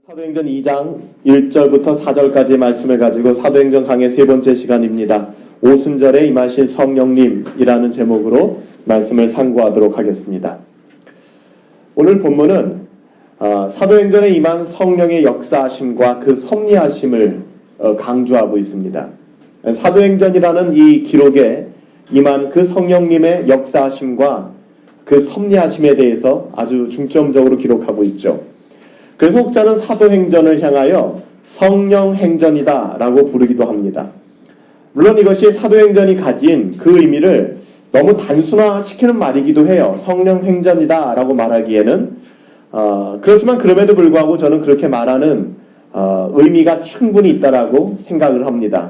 사도행전 2장 1절부터 4절까지의 말씀을 가지고 사도행전 강의 세 번째 시간입니다. 오순절에 임하신 성령님이라는 제목으로 말씀을 상고하도록 하겠습니다. 오늘 본문은 사도행전에 임한 성령의 역사하심과 그 섭리하심을 강조하고 있습니다. 사도행전이라는 이 기록에 임한 그 성령님의 역사하심과 그 섭리하심에 대해서 아주 중점적으로 기록하고 있죠. 그래서 혹자는 사도행전을 향하여 성령행전이다 라고 부르기도 합니다. 물론 이것이 사도행전이 가진 그 의미를 너무 단순화시키는 말이기도 해요. 성령행전이다 라고 말하기에는 그렇지만 그럼에도 불구하고 저는 그렇게 말하는 의미가 충분히 있다라고 생각을 합니다.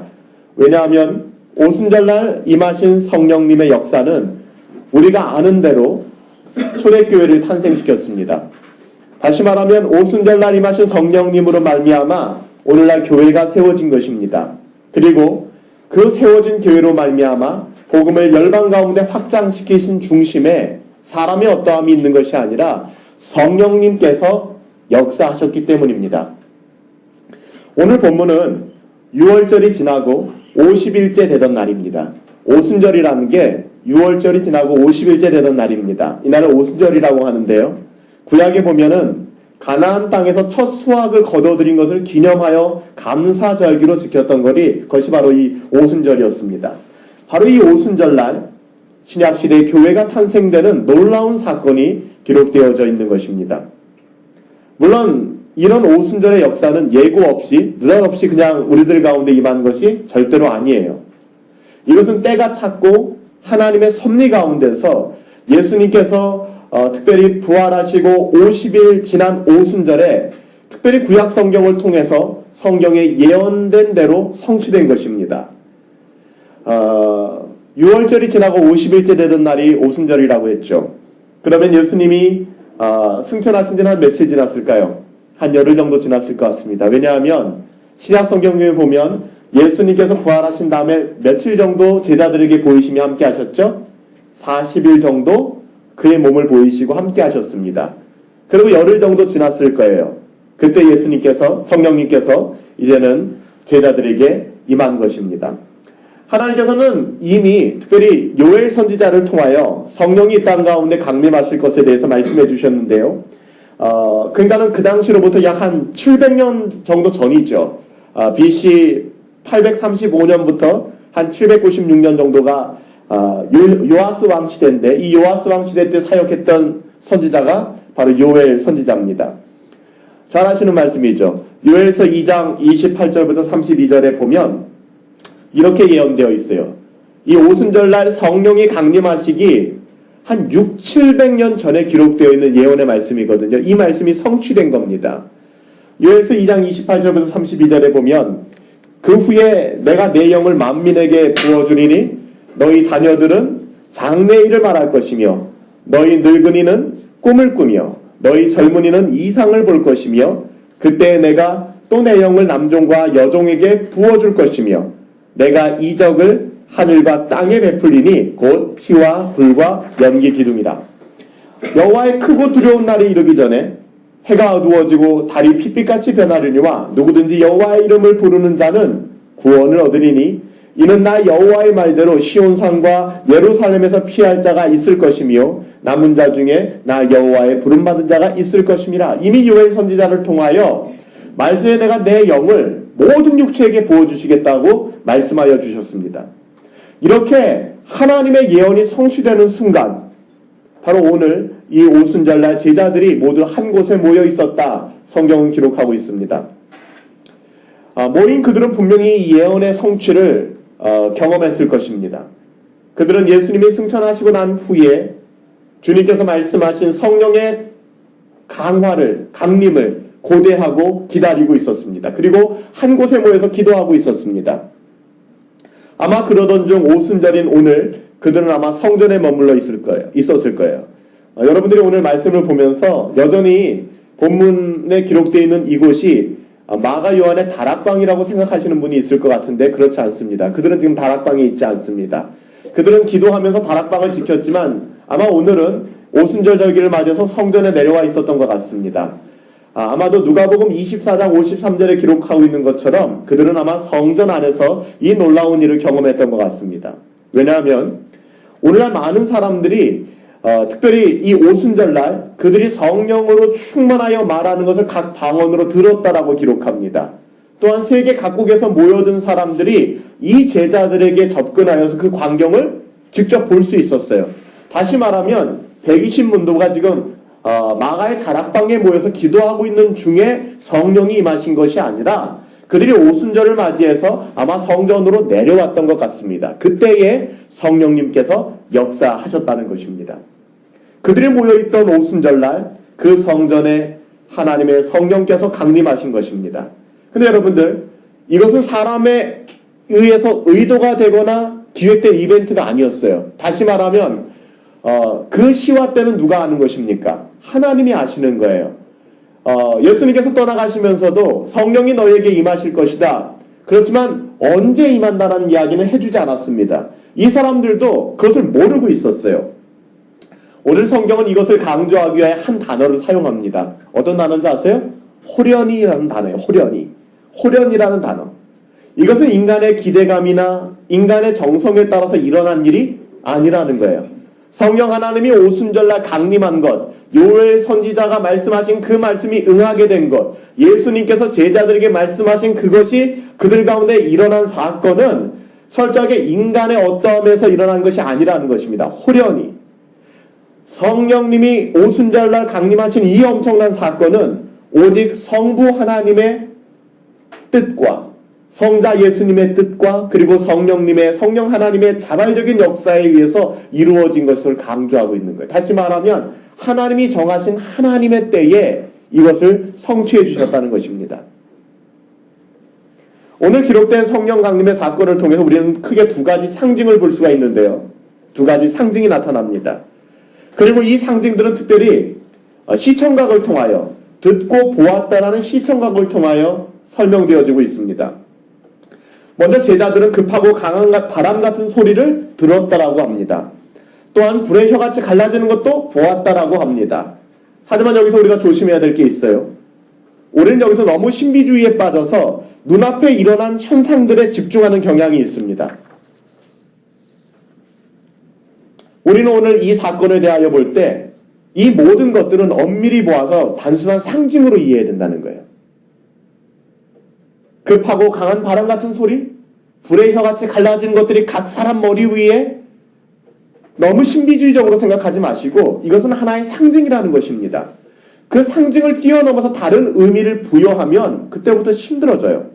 왜냐하면 오순절날 임하신 성령님의 역사는 우리가 아는 대로 초대교회를 탄생시켰습니다. 다시 말하면 오순절날 임하신 성령님으로 말미암아 오늘날 교회가 세워진 것입니다. 그리고 그 세워진 교회로 말미암아 복음을 열방 가운데 확장시키신 중심에 사람의 어떠함이 있는 것이 아니라 성령님께서 역사하셨기 때문입니다. 오늘 본문은 6월절이 지나고 50일째 되던 날입니다. 오순절이라는 게 6월절이 지나고 50일째 되던 날입니다. 이날을 오순절이라고 하는데요. 구약에 보면은 가나안 땅에서 첫 수확을 거둬들인 것을 기념하여 감사절기로 지켰던 것이 바로 이 오순절이었습니다. 바로 이 오순절날 신약시대의 교회가 탄생되는 놀라운 사건이 기록되어져 있는 것입니다. 물론 이런 오순절의 역사는 예고 없이 느닷없이 그냥 우리들 가운데 임한 것이 절대로 아니에요. 이것은 때가 찼고 하나님의 섭리 가운데서 예수님께서 특별히 부활하시고 50일 지난 오순절에 특별히 구약 성경을 통해서 성경에 예언된 대로 성취된 것입니다. 6월절이 지나고 50일째 되던 날이 오순절이라고 했죠. 그러면 예수님이 승천하신 지는 한 며칠 지났을까요? 한 열흘 정도 지났을 것 같습니다. 왜냐하면 신약 성경에 보면 예수님께서 부활하신 다음에 며칠 정도 제자들에게 보이시며 함께 하셨죠? 40일 정도 그의 몸을 보이시고 함께 하셨습니다. 그리고 열흘 정도 지났을 거예요. 그때 예수님께서 성령님께서 이제는 제자들에게 임한 것입니다. 하나님께서는 이미 특별히 요엘 선지자를 통하여 성령이 이 땅 가운데 강림하실 것에 대해서 말씀해 주셨는데요. 그러니까는 그 당시로부터 약 한 700년 정도 전이죠. BC 835년부터 한 796년 정도가 요아스 왕 시대인데 이 요아스 왕 시대 때 사역했던 선지자가 바로 요엘 선지자입니다. 잘 아시는 말씀이죠. 요엘서 2장 28절부터 32절에 보면 이렇게 예언되어 있어요. 이 오순절날 성령이 강림하시기 한 700년 전에 기록되어 있는 예언의 말씀이거든요. 이 말씀이 성취된 겁니다. 요엘서 2장 28절부터 32절에 보면 그 후에 내가 내 영을 만민에게 부어주리니 너희 자녀들은 장래일을 말할 것이며 너희 늙은이는 꿈을 꾸며 너희 젊은이는 이상을 볼 것이며 그때 내가 또 내 영을 남종과 여종에게 부어줄 것이며 내가 이적을 하늘과 땅에 베풀리니 곧 피와 불과 연기 기둥이라. 여호와의 크고 두려운 날이 이르기 전에 해가 어두워지고 달이 핏빛같이 변하려니와 누구든지 여호와의 이름을 부르는 자는 구원을 얻으리니 이는 나 여호와의 말대로 시온산과 예루살렘에서 피할 자가 있을 것이며 남은 자 중에 나 여호와의 부름받은 자가 있을 것임이라. 이미 요엘 선지자를 통하여 말세에 내가 내 영을 모든 육체에게 부어주시겠다고 말씀하여 주셨습니다. 이렇게 하나님의 예언이 성취되는 순간 바로 오늘 이 오순절날 제자들이 모두 한 곳에 모여 있었다 성경은 기록하고 있습니다. 모인 그들은 분명히 이 예언의 성취를 경험했을 것입니다. 그들은 예수님이 승천하시고 난 후에 주님께서 말씀하신 성령의 강림을 고대하고 기다리고 있었습니다. 그리고 한 곳에 모여서 기도하고 있었습니다. 아마 그러던 중 오순절인 오늘 그들은 아마 성전에 머물러 있었을 거예요. 여러분들이 오늘 말씀을 보면서 여전히 본문에 기록되어 있는 이곳이 마가 요한의 다락방이라고 생각하시는 분이 있을 것 같은데 그렇지 않습니다. 그들은 지금 다락방에 있지 않습니다. 그들은 기도하면서 다락방을 지켰지만 아마 오늘은 오순절 절기를 맞아서 성전에 내려와 있었던 것 같습니다. 아마도 누가복음 24장 53절에 기록하고 있는 것처럼 그들은 아마 성전 안에서 이 놀라운 일을 경험했던 것 같습니다. 왜냐하면 오늘날 많은 사람들이 특별히 이 오순절날 그들이 성령으로 충만하여 말하는 것을 각 방언으로 들었다라고 기록합니다. 또한 세계 각국에서 모여든 사람들이 이 제자들에게 접근하여서 그 광경을 직접 볼 수 있었어요. 다시 말하면 120문도가 지금 마가의 다락방에 모여서 기도하고 있는 중에 성령이 임하신 것이 아니라 그들이 오순절을 맞이해서 아마 성전으로 내려왔던 것 같습니다. 그때에 성령님께서 역사하셨다는 것입니다. 그들이 모여있던 오순절날 그 성전에 하나님의 성령께서 강림하신 것입니다. 근데 여러분들, 이것은 사람에 의해서 의도가 되거나 기획된 이벤트가 아니었어요. 다시 말하면 그 시와 때는 누가 아는 것입니까? 하나님이 아시는 거예요. 예수님께서 떠나가시면서도 성령이 너에게 임하실 것이다. 그렇지만 언제 임한다는 이야기는 해주지 않았습니다. 이 사람들도 그것을 모르고 있었어요. 오늘 성경은 이것을 강조하기 위해 한 단어를 사용합니다. 어떤 단어인지 아세요? 호련이라는 단어예요. 호련이라는 단어. 이것은 인간의 기대감이나 인간의 정성에 따라서 일어난 일이 아니라는 거예요. 성령 하나님이 오순절날 강림한 것, 요엘 선지자가 말씀하신 그 말씀이 응하게 된 것, 예수님께서 제자들에게 말씀하신 그것이 그들 가운데 일어난 사건은 철저하게 인간의 어떠함에서 일어난 것이 아니라는 것입니다. 호련히. 성령님이 오순절날 강림하신 이 엄청난 사건은 오직 성부 하나님의 뜻과 성자 예수님의 뜻과 그리고 성령 하나님의 자발적인 역사에 의해서 이루어진 것을 강조하고 있는 거예요. 다시 말하면 하나님이 정하신 하나님의 때에 이것을 성취해 주셨다는 것입니다. 오늘 기록된 성령 강림의 사건을 통해서 우리는 크게 두 가지 상징을 볼 수가 있는데요. 두 가지 상징이 나타납니다. 그리고 이 상징들은 특별히 시청각을 통하여 듣고 보았다라는 시청각을 통하여 설명되어지고 있습니다. 먼저 제자들은 급하고 강한 바람 같은 소리를 들었다라고 합니다. 또한 불의 혀같이 갈라지는 것도 보았다라고 합니다. 하지만 여기서 우리가 조심해야 될 게 있어요. 우리는 여기서 너무 신비주의에 빠져서 눈앞에 일어난 현상들에 집중하는 경향이 있습니다. 우리는 오늘 이 사건에 대하여 볼 때 이 모든 것들은 엄밀히 보아서 단순한 상징으로 이해해야 된다는 거예요. 급하고 강한 바람 같은 소리, 불의 혀같이 갈라진 것들이 각 사람 머리 위에 너무 신비주의적으로 생각하지 마시고 이것은 하나의 상징이라는 것입니다. 그 상징을 뛰어넘어서 다른 의미를 부여하면 그때부터 힘들어져요.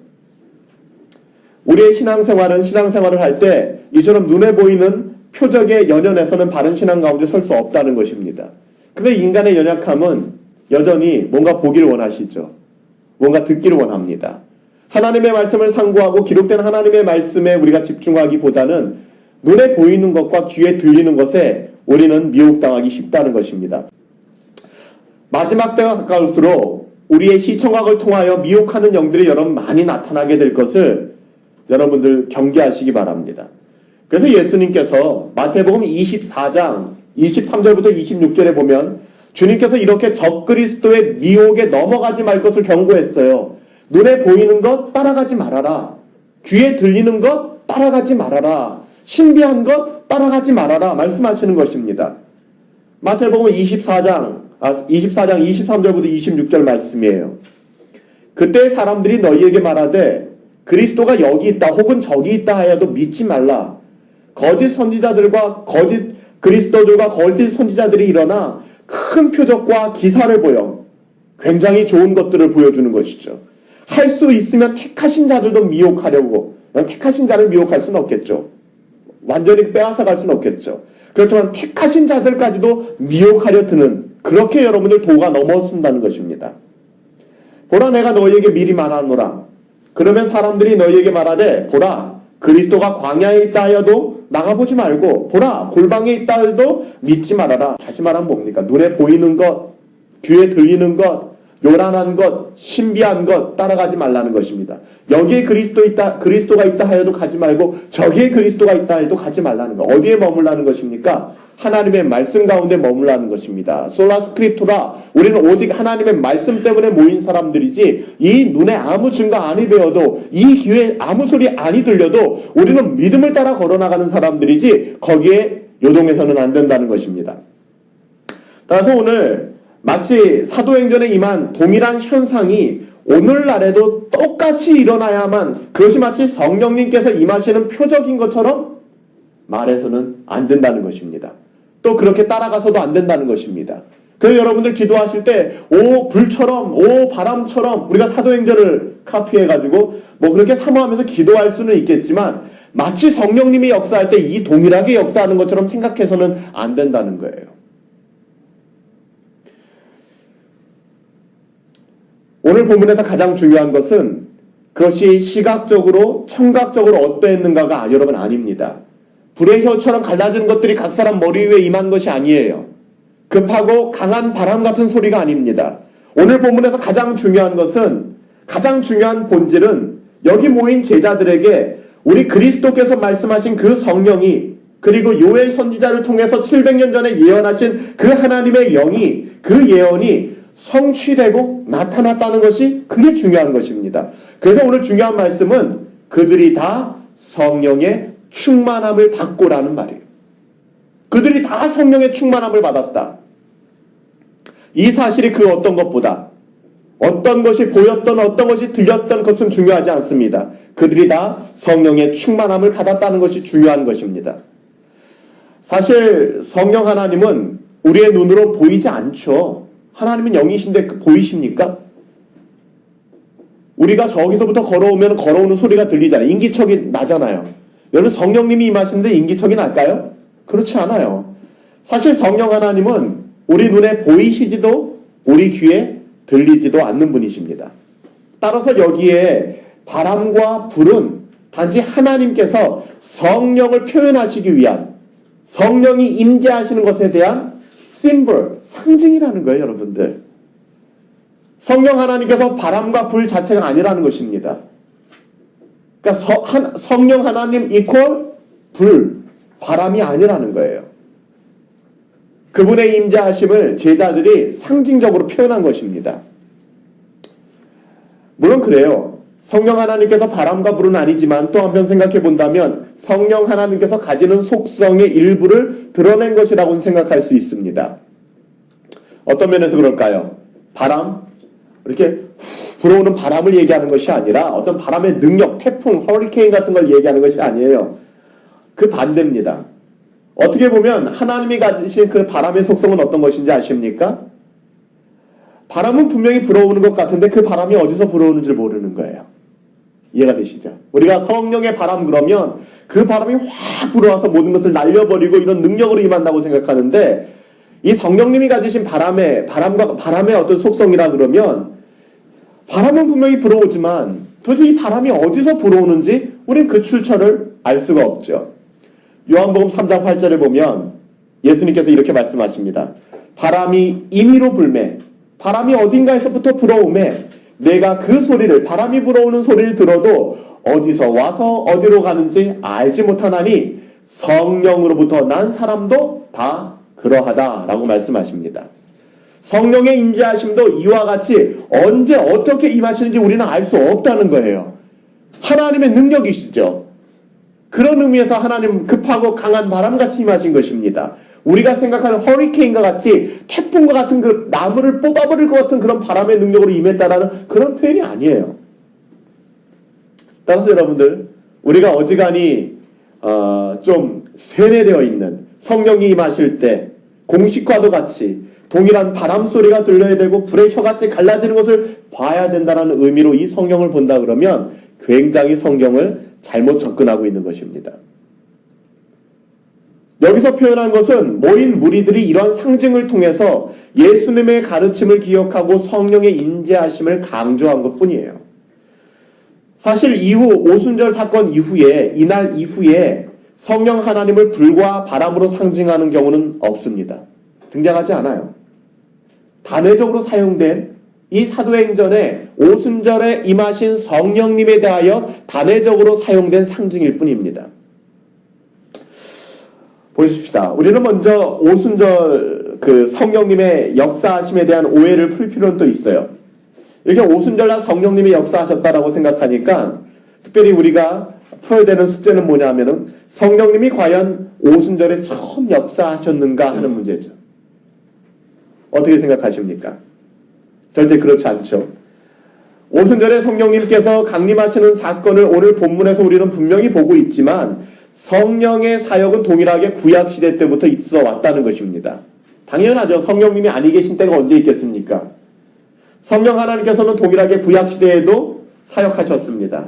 우리의 신앙생활을 할 때 이처럼 눈에 보이는 표적의 연연에서는 바른 신앙 가운데 설 수 없다는 것입니다. 근데 인간의 연약함은 여전히 뭔가 보기를 원하시죠. 뭔가 듣기를 원합니다. 하나님의 말씀을 상고하고 기록된 하나님의 말씀에 우리가 집중하기보다는 눈에 보이는 것과 귀에 들리는 것에 우리는 미혹당하기 쉽다는 것입니다. 마지막 때가 가까울수록 우리의 시청각을 통하여 미혹하는 영들이 여러분 많이 나타나게 될 것을 여러분들 경계하시기 바랍니다. 그래서 예수님께서 마태복음 24장 23절부터 26절에 보면 주님께서 이렇게 적그리스도의 미혹에 넘어가지 말 것을 경고했어요. 눈에 보이는 것 따라가지 말아라. 귀에 들리는 것 따라가지 말아라. 신비한 것 따라가지 말아라. 말씀하시는 것입니다. 마태복음 24장 23절부터 26절 말씀이에요. 그때 사람들이 너희에게 말하되 그리스도가 여기 있다 혹은 저기 있다 하여도 믿지 말라. 거짓 선지자들과 거짓 그리스도들과 거짓 선지자들이 일어나 큰 표적과 기사를 보여 굉장히 좋은 것들을 보여주는 것이죠. 할 수 있으면 택하신 자들도 미혹하려고, 택하신 자를 미혹할 수는 없겠죠. 완전히 빼앗아 갈 수는 없겠죠. 그렇지만 택하신 자들까지도 미혹하려 드는, 그렇게 여러분들 도가 넘어선다는 것입니다. 보라, 내가 너희에게 미리 말하노라. 그러면 사람들이 너희에게 말하되 보라, 그리스도가 광야에 있다 하여도 나가보지 말고 보라, 골방에 있다 해도 믿지 말아라. 다시 말하면 뭡니까? 눈에 보이는 것, 귀에 들리는 것, 요란한 것, 신비한 것 따라가지 말라는 것입니다. 여기에 그리스도가 있다 하여도 가지 말고 저기에 그리스도가 있다 해도 가지 말라는 것. 어디에 머물라는 것입니까? 하나님의 말씀 가운데 머물라는 것입니다. 솔라 스크립투라, 우리는 오직 하나님의 말씀 때문에 모인 사람들이지 이 눈에 아무 증거 아니 배워도 이 귀에 아무 소리 아니 들려도 우리는 믿음을 따라 걸어나가는 사람들이지 거기에 요동해서는 안 된다는 것입니다. 따라서 오늘 마치 사도행전에 임한 동일한 현상이 오늘날에도 똑같이 일어나야만 그것이 마치 성령님께서 임하시는 표적인 것처럼 말해서는 안 된다는 것입니다. 또 그렇게 따라가서도 안 된다는 것입니다. 그래서 여러분들 기도하실 때 오 불처럼 오 바람처럼 우리가 사도행전을 카피해가지고 뭐 그렇게 사모하면서 기도할 수는 있겠지만 마치 성령님이 역사할 때 이 동일하게 역사하는 것처럼 생각해서는 안 된다는 거예요. 오늘 본문에서 가장 중요한 것은 그것이 시각적으로 청각적으로 어떠했는가가 여러분 아닙니다. 불의 혀처럼 갈라지는 것들이 각 사람 머리 위에 임한 것이 아니에요. 급하고 강한 바람 같은 소리가 아닙니다. 오늘 본문에서 가장 중요한 것은, 가장 중요한 본질은 여기 모인 제자들에게 우리 그리스도께서 말씀하신 그 성령이, 그리고 요엘 선지자를 통해서 700년 전에 예언하신 그 하나님의 영이, 그 예언이 성취되고 나타났다는 것이 그게 중요한 것입니다. 그래서 오늘 중요한 말씀은 그들이 다 성령의 충만함을 받고라는 말이에요. 그들이 다 성령의 충만함을 받았다. 이 사실이 그 어떤 것보다 어떤 것이 보였던 어떤 것이 들렸던 것은 중요하지 않습니다. 그들이 다 성령의 충만함을 받았다는 것이 중요한 것입니다. 사실 성령 하나님은 우리의 눈으로 보이지 않죠. 하나님은 영이신데 보이십니까? 우리가 저기서부터 걸어오면 걸어오는 소리가 들리잖아요. 인기척이 나잖아요. 여러분 성령님이 임하시는데 인기척이 날까요? 그렇지 않아요. 사실 성령 하나님은 우리 눈에 보이시지도 우리 귀에 들리지도 않는 분이십니다. 따라서 여기에 바람과 불은 단지 하나님께서 성령을 표현하시기 위한, 성령이 임재하시는 것에 대한 심볼, 상징이라는 거예요, 여러분들. 성령 하나님께서 바람과 불 자체가 아니라는 것입니다. 그러니까 성령 하나님 이퀄 불, 바람이 아니라는 거예요. 그분의 임재하심을 제자들이 상징적으로 표현한 것입니다. 물론 그래요. 성령 하나님께서 바람과 불은 아니지만 또 한편 생각해 본다면 성령 하나님께서 가지는 속성의 일부를 드러낸 것이라고 생각할 수 있습니다. 어떤 면에서 그럴까요? 바람, 이렇게 불어오는 바람을 얘기하는 것이 아니라 어떤 바람의 능력, 태풍, 허리케인 같은 걸 얘기하는 것이 아니에요. 그 반대입니다. 어떻게 보면 하나님이 가지신 그 바람의 속성은 어떤 것인지 아십니까? 바람은 분명히 불어오는 것 같은데 그 바람이 어디서 불어오는지 모르는 거예요. 이해가 되시죠? 우리가 성령의 바람 그러면 그 바람이 확 불어와서 모든 것을 날려버리고 이런 능력으로 임한다고 생각하는데 이 성령님이 가지신 바람의 어떤 속성이라 그러면 바람은 분명히 불어오지만 도대체 이 바람이 어디서 불어오는지 우리는 그 출처를 알 수가 없죠. 요한복음 3장 8절에 보면 예수님께서 이렇게 말씀하십니다. 바람이 임의로 불매, 바람이 어딘가에서부터 불어오매 내가 그 소리를, 바람이 불어오는 소리를 들어도 어디서 와서 어디로 가는지 알지 못하나니 성령으로부터 난 사람도 다 그러하다라고 말씀하십니다. 성령의 임재하심도 이와 같이 언제 어떻게 임하시는지 우리는 알 수 없다는 거예요. 하나님의 능력이시죠. 그런 의미에서 하나님 급하고 강한 바람같이 임하신 것입니다. 우리가 생각하는 허리케인과 같이 태풍과 같은 그 나무를 뽑아버릴 것 같은 그런 바람의 능력으로 임했다라는 그런 표현이 아니에요. 따라서 여러분들 우리가 어지간히 좀 세뇌되어 있는 성령이 임하실 때 공식과도 같이 동일한 바람 소리가 들려야 되고 불의 혀같이 갈라지는 것을 봐야 된다는 의미로 이 성경을 본다 그러면 굉장히 성경을 잘못 접근하고 있는 것입니다. 여기서 표현한 것은 모인 무리들이 이런 상징을 통해서 예수님의 가르침을 기억하고 성령의 인재하심을 강조한 것뿐이에요. 사실 이후 오순절 사건 이후에 이날 이후에 성령 하나님을 불과 바람으로 상징하는 경우는 없습니다. 등장하지 않아요. 단회적으로 사용된 이 사도행전의 오순절에 임하신 성령님에 대하여 단회적으로 사용된 상징일 뿐입니다. 보십시다. 우리는 먼저 오순절 그 성령님의 역사하심에 대한 오해를 풀 필요는 또 있어요. 이렇게 오순절날 성령님이 역사하셨다라고 생각하니까 특별히 우리가 풀어야 되는 숙제는 뭐냐면은 성령님이 과연 오순절에 처음 역사하셨는가 하는 문제죠. 어떻게 생각하십니까? 절대 그렇지 않죠. 오순절에 성령님께서 강림하시는 사건을 오늘 본문에서 우리는 분명히 보고 있지만 성령의 사역은 동일하게 구약시대 때부터 있어 왔다는 것입니다. 당연하죠. 성령님이 아니 계신 때가 언제 있겠습니까? 성령 하나님께서는 동일하게 구약시대에도 사역하셨습니다.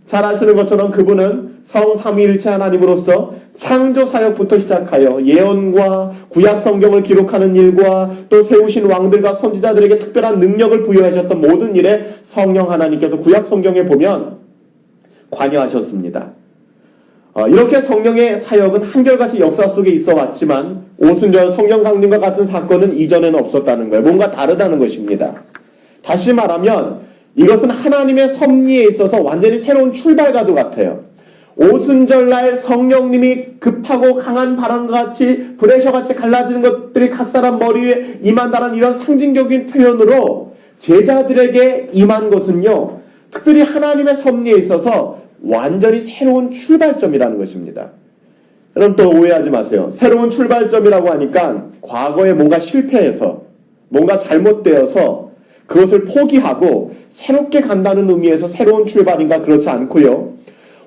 잘 아시는 것처럼 그분은 성삼위일체 하나님으로서 창조 사역부터 시작하여 예언과 구약 성경을 기록하는 일과 또 세우신 왕들과 선지자들에게 특별한 능력을 부여하셨던 모든 일에 성령 하나님께서 구약 성경에 보면 관여하셨습니다. 이렇게 성령의 사역은 한결같이 역사 속에 있어 왔지만 오순절 성령 강림과 같은 사건은 이전에는 없었다는 거예요. 뭔가 다르다는 것입니다. 다시 말하면 이것은 하나님의 섭리에 있어서 완전히 새로운 출발과도 같아요. 오순절날 성령님이 급하고 강한 바람과 같이 브레셔같이 갈라지는 것들이 각 사람 머리 위에 임한다는 이런 상징적인 표현으로 제자들에게 임한 것은요, 특별히 하나님의 섭리에 있어서 완전히 새로운 출발점이라는 것입니다. 여러분 또 오해하지 마세요. 새로운 출발점이라고 하니까 과거에 뭔가 실패해서 뭔가 잘못되어서 그것을 포기하고 새롭게 간다는 의미에서 새로운 출발인가 그렇지 않고요.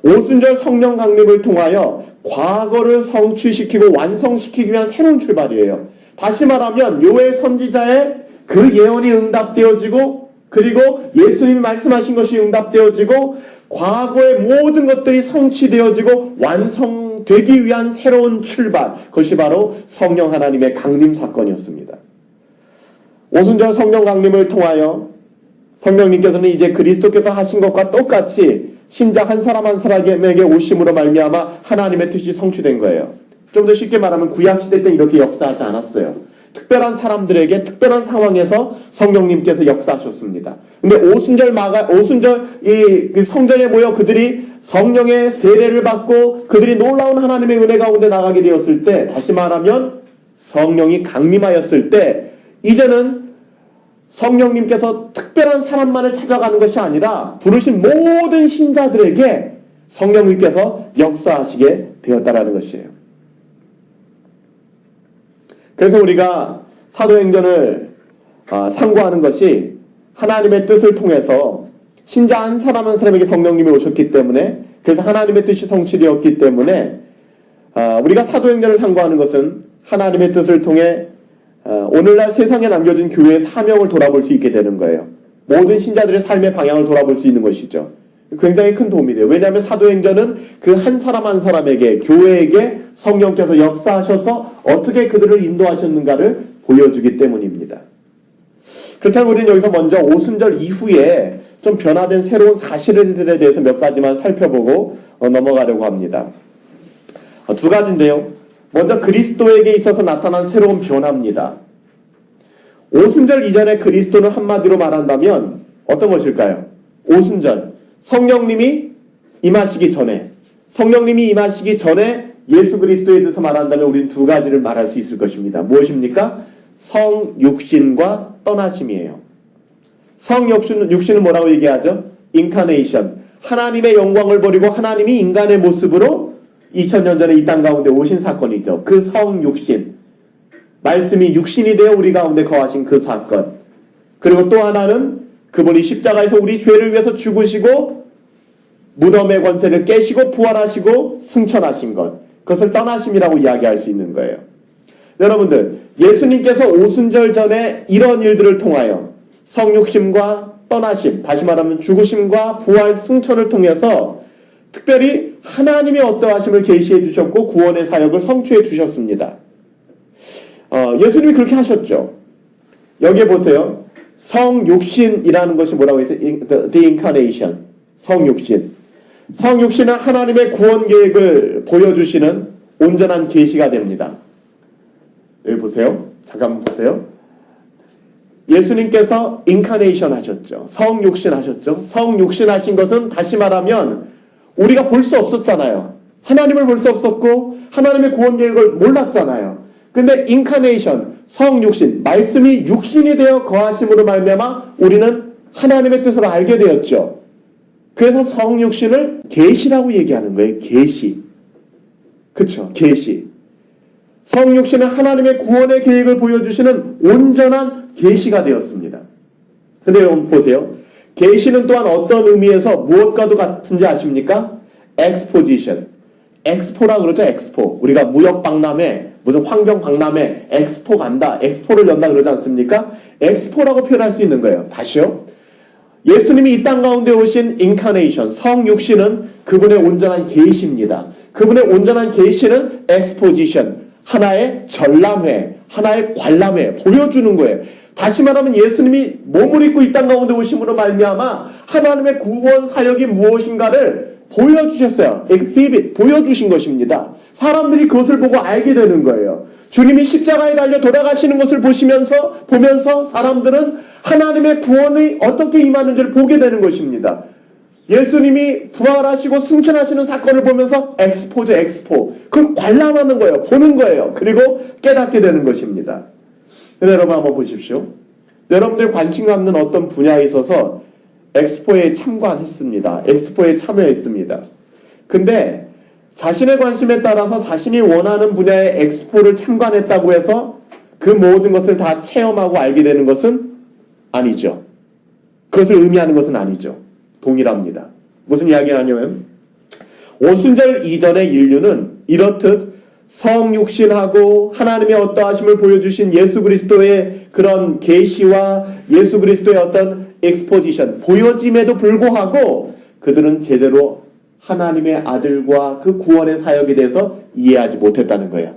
오순절 성령 강림을 통하여 과거를 성취시키고 완성시키기 위한 새로운 출발이에요. 다시 말하면 요엘 선지자의 그 예언이 응답되어지고 그리고 예수님이 말씀하신 것이 응답되어지고 과거의 모든 것들이 성취되어지고 완성되기 위한 새로운 출발, 그것이 바로 성령 하나님의 강림 사건이었습니다. 오순절 성령 강림을 통하여 성령님께서는 이제 그리스도께서 하신 것과 똑같이 신자 한 사람 한 사람에게 오심으로 말미암아 하나님의 뜻이 성취된 거예요. 좀 더 쉽게 말하면 구약시대 때 이렇게 역사하지 않았어요. 특별한 사람들에게 특별한 상황에서 성령님께서 역사하셨습니다. 근데 오순절 이 성전에 모여 그들이 성령의 세례를 받고 그들이 놀라운 하나님의 은혜 가운데 나가게 되었을 때, 다시 말하면 성령이 강림하였을 때 이제는 성령님께서 특별한 사람만을 찾아가는 것이 아니라 부르신 모든 신자들에게 성령님께서 역사하시게 되었다라는 것이에요. 그래서 우리가 사도행전을 상고하는 것이 하나님의 뜻을 통해서 신자 한 사람 한 사람에게 성령님이 오셨기 때문에, 그래서 하나님의 뜻이 성취되었기 때문에 우리가 사도행전을 상고하는 것은 하나님의 뜻을 통해 오늘날 세상에 남겨진 교회의 사명을 돌아볼 수 있게 되는 거예요. 모든 신자들의 삶의 방향을 돌아볼 수 있는 것이죠. 굉장히 큰 도움이 돼요. 왜냐하면 사도행전은 그 한 사람 한 사람에게, 교회에게 성령께서 역사하셔서 어떻게 그들을 인도하셨는가를 보여주기 때문입니다. 그렇다면 우리는 여기서 먼저 오순절 이후에 좀 변화된 새로운 사실들에 대해서 몇 가지만 살펴보고 넘어가려고 합니다. 두 가지인데요. 먼저 그리스도에게 있어서 나타난 새로운 변화입니다. 오순절 이전에 그리스도는 한마디로 말한다면 어떤 것일까요? 오순절, 성령님이 임하시기 전에 예수 그리스도에 대해서 말한다면 우리는 두 가지를 말할 수 있을 것입니다. 무엇입니까? 성육신과 떠나심이에요. 성육신은 뭐라고 얘기하죠? 인카네이션. 하나님의 영광을 버리고 하나님이 인간의 모습으로 2000년 전에 이 땅 가운데 오신 사건이죠. 그 성육신. 말씀이 육신이 되어 우리 가운데 거하신 그 사건. 그리고 또 하나는 그분이 십자가에서 우리 죄를 위해서 죽으시고 무덤의 권세를 깨시고 부활하시고 승천하신 것. 그것을 떠나심이라고 이야기할 수 있는 거예요. 여러분들, 예수님께서 오순절 전에 이런 일들을 통하여 성육심과 떠나심, 다시 말하면 죽으심과 부활 승천을 통해서 특별히 하나님의 어떠하심을 계시해 주셨고 구원의 사역을 성취해 주셨습니다. 예수님이 그렇게 하셨죠. 여기에 보세요. 성육신이라는 것이 뭐라고 했죠? The incarnation. 성육신. 성육신은 하나님의 구원 계획을 보여주시는 온전한 계시가 됩니다. 여기 보세요. 잠깐만 보세요. 예수님께서 인카네이션 하셨죠. 성육신 하셨죠. 성육신 하신 것은 다시 말하면 우리가 볼 수 없었잖아요. 하나님을 볼 수 없었고 하나님의 구원 계획을 몰랐잖아요. 근데 인카네이션, 성육신, 말씀이 육신이 되어 거하심으로 말미암아 우리는 하나님의 뜻을 알게 되었죠. 그래서 성육신을 계시라고 얘기하는 거예요. 계시. 그쵸? 계시. 성육신은 하나님의 구원의 계획을 보여주시는 온전한 계시가 되었습니다. 근데 여러분 보세요. 계시는 또한 어떤 의미에서 무엇과도 같은지 아십니까? 엑스포지션. 엑스포라 그러죠. 엑스포. 우리가 무역 박람회, 무슨 환경 박람회, 엑스포 간다, 엑스포를 연다 그러지 않습니까? 엑스포라고 표현할 수 있는 거예요. 다시요. 예수님이 이 땅 가운데 오신 인카네이션, 성육신은 그분의 온전한 계시입니다. 그분의 온전한 계시는 엑스포지션, 하나의 전람회, 하나의 관람회, 보여주는 거예요. 다시 말하면 예수님이 몸을 입고 이 땅 가운데 오심으로 말미암아 하나님의 구원 사역이 무엇인가를 보여주셨어요. exhibit, 보여주신 것입니다. 사람들이 그것을 보고 알게 되는 거예요. 주님이 십자가에 달려 돌아가시는 것을 보면서 사람들은 하나님의 구원이 어떻게 임하는지를 보게 되는 것입니다. 예수님이 부활하시고 승천하시는 사건을 보면서 엑스포죠, 엑스포. 그걸 관람하는 거예요. 보는 거예요. 그리고 깨닫게 되는 것입니다. 여러분 한번 보십시오. 여러분들 관심 갖는 어떤 분야에 있어서 엑스포에 참관했습니다. 엑스포에 참여했습니다. 근데 자신의 관심에 따라서 자신이 원하는 분야의 엑스포를 참관했다고 해서 그 모든 것을 다 체험하고 알게 되는 것은 아니죠. 그것을 의미하는 것은 아니죠. 동일합니다. 무슨 이야기냐면 오순절 이전의 인류는 이렇듯 성육신하고 하나님의 어떠하심을 보여주신 예수 그리스도의 그런 계시와 예수 그리스도의 어떤 엑스포지션, 보여짐에도 불구하고 그들은 제대로 하나님의 아들과 그 구원의 사역에 대해서 이해하지 못했다는 거예요.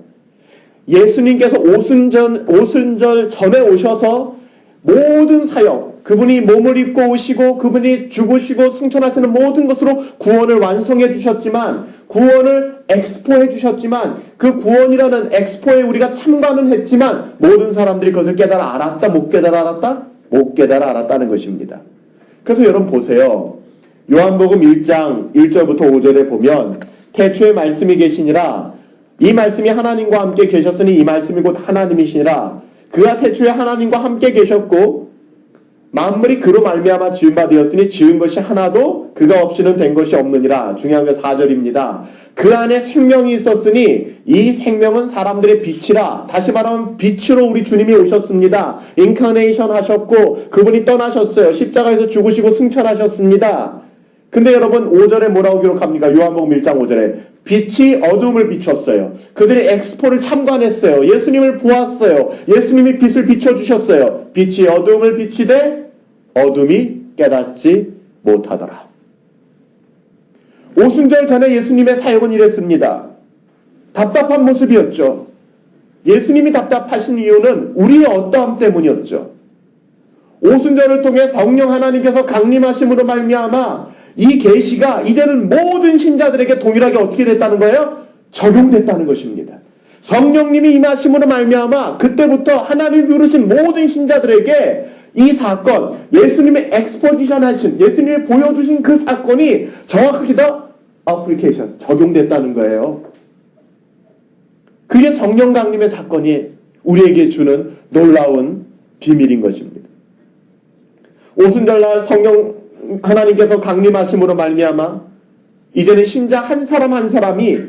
예수님께서 오순절 전에 오셔서 모든 사역, 그분이 몸을 입고 오시고 그분이 죽으시고 승천하시는 모든 것으로 구원을 완성해 주셨지만, 구원을 엑스포해 주셨지만, 그 구원이라는 엑스포에 우리가 참관은 했지만 모든 사람들이 그것을 깨달아 알았다? 못 깨달아 알았다? 못 깨달아 알았다는 것입니다. 그래서 여러분 보세요. 요한복음 1장 1절부터 5절에 보면 태초에 말씀이 계시니라, 이 말씀이 하나님과 함께 계셨으니 이 말씀이 곧 하나님이시니라. 그가 태초에 하나님과 함께 계셨고 만물이 그로 말미암아 지은 바 되었으니 지은 것이 하나도 그가 없이는 된 것이 없느니라. 중요한 게 4절입니다. 그 안에 생명이 있었으니 이 생명은 사람들의 빛이라. 다시 말하면 빛으로 우리 주님이 오셨습니다. 인카네이션 하셨고 그분이 떠나셨어요. 십자가에서 죽으시고 승천하셨습니다. 근데 여러분 5절에 뭐라고 기록합니까? 요한복음 1장 5절에 빛이 어둠을 비췄어요. 그들이 엑스포를 참관했어요. 예수님을 보았어요. 예수님이 빛을 비춰주셨어요. 빛이 어둠을 비치되 어둠이 깨닫지 못하더라. 오순절 전에 예수님의 사역은 이랬습니다. 답답한 모습이었죠. 예수님이 답답하신 이유는 우리의 어떠함 때문이었죠. 오순절을 통해 성령 하나님께서 강림하심으로 말미암아 이 계시가 이제는 모든 신자들에게 동일하게 어떻게 됐다는 거예요? 적용됐다는 것입니다. 성령님이 임하심으로 말미암아 그때부터 하나님이 부르신 모든 신자들에게 이 사건, 예수님의 엑스포지션 하신, 예수님이 보여주신 그 사건이 정확하게 더 어플리케이션, 적용됐다는 거예요. 그게 성령 강림의 사건이 우리에게 주는 놀라운 비밀인 것입니다. 오순절날 성령 하나님께서 강림하심으로 말미암아 이제는 신자 한 사람 한 사람이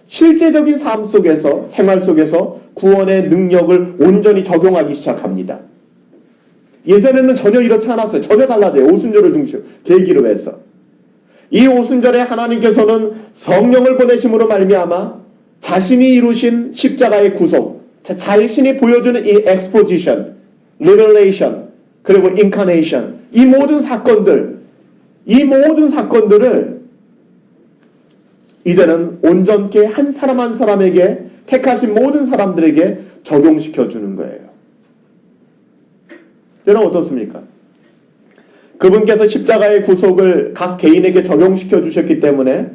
실제적인 삶 속에서, 생활 속에서 구원의 능력을 온전히 적용하기 시작합니다. 예전에는 전혀 이렇지 않았어요. 전혀 달라져요. 오순절을 중심 계기로 해서. 이 오순절에 하나님께서는 성령을 보내심으로 말미암아 자신이 이루신 십자가의 구속, 자신이 보여주는 이 엑스포지션, 리벨레이션, 그리고 인카네이션, 이 모든 사건들을 이제는 온전케 한 사람 한 사람에게, 택하신 모든 사람들에게 적용시켜 주는 거예요. 여러분 어떻습니까? 그분께서 십자가의 구속을 각 개인에게 적용시켜 주셨기 때문에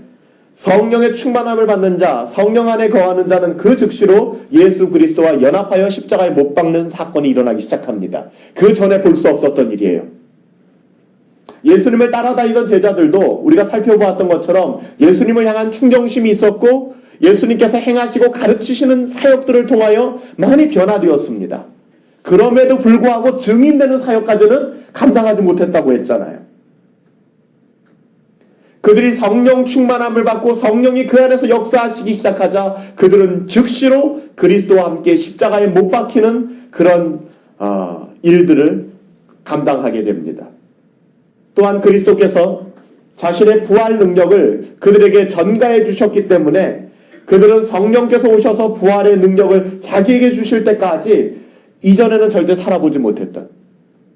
성령의 충만함을 받는 자, 성령 안에 거하는 자는 그 즉시로 예수 그리스도와 연합하여 십자가에 못 박는 사건이 일어나기 시작합니다. 그 전에 볼 수 없었던 일이에요. 예수님을 따라다니던 제자들도 우리가 살펴보았던 것처럼 예수님을 향한 충정심이 있었고 예수님께서 행하시고 가르치시는 사역들을 통하여 많이 변화되었습니다. 그럼에도 불구하고 증인되는 사역까지는 감당하지 못했다고 했잖아요. 그들이 성령 충만함을 받고 성령이 그 안에서 역사하시기 시작하자 그들은 즉시로 그리스도와 함께 십자가에 못 박히는 그런 일들을 감당하게 됩니다. 또한 그리스도께서 자신의 부활 능력을 그들에게 전가해 주셨기 때문에 그들은 성령께서 오셔서 부활의 능력을 자기에게 주실 때까지 이전에는 절대 살아보지 못했던,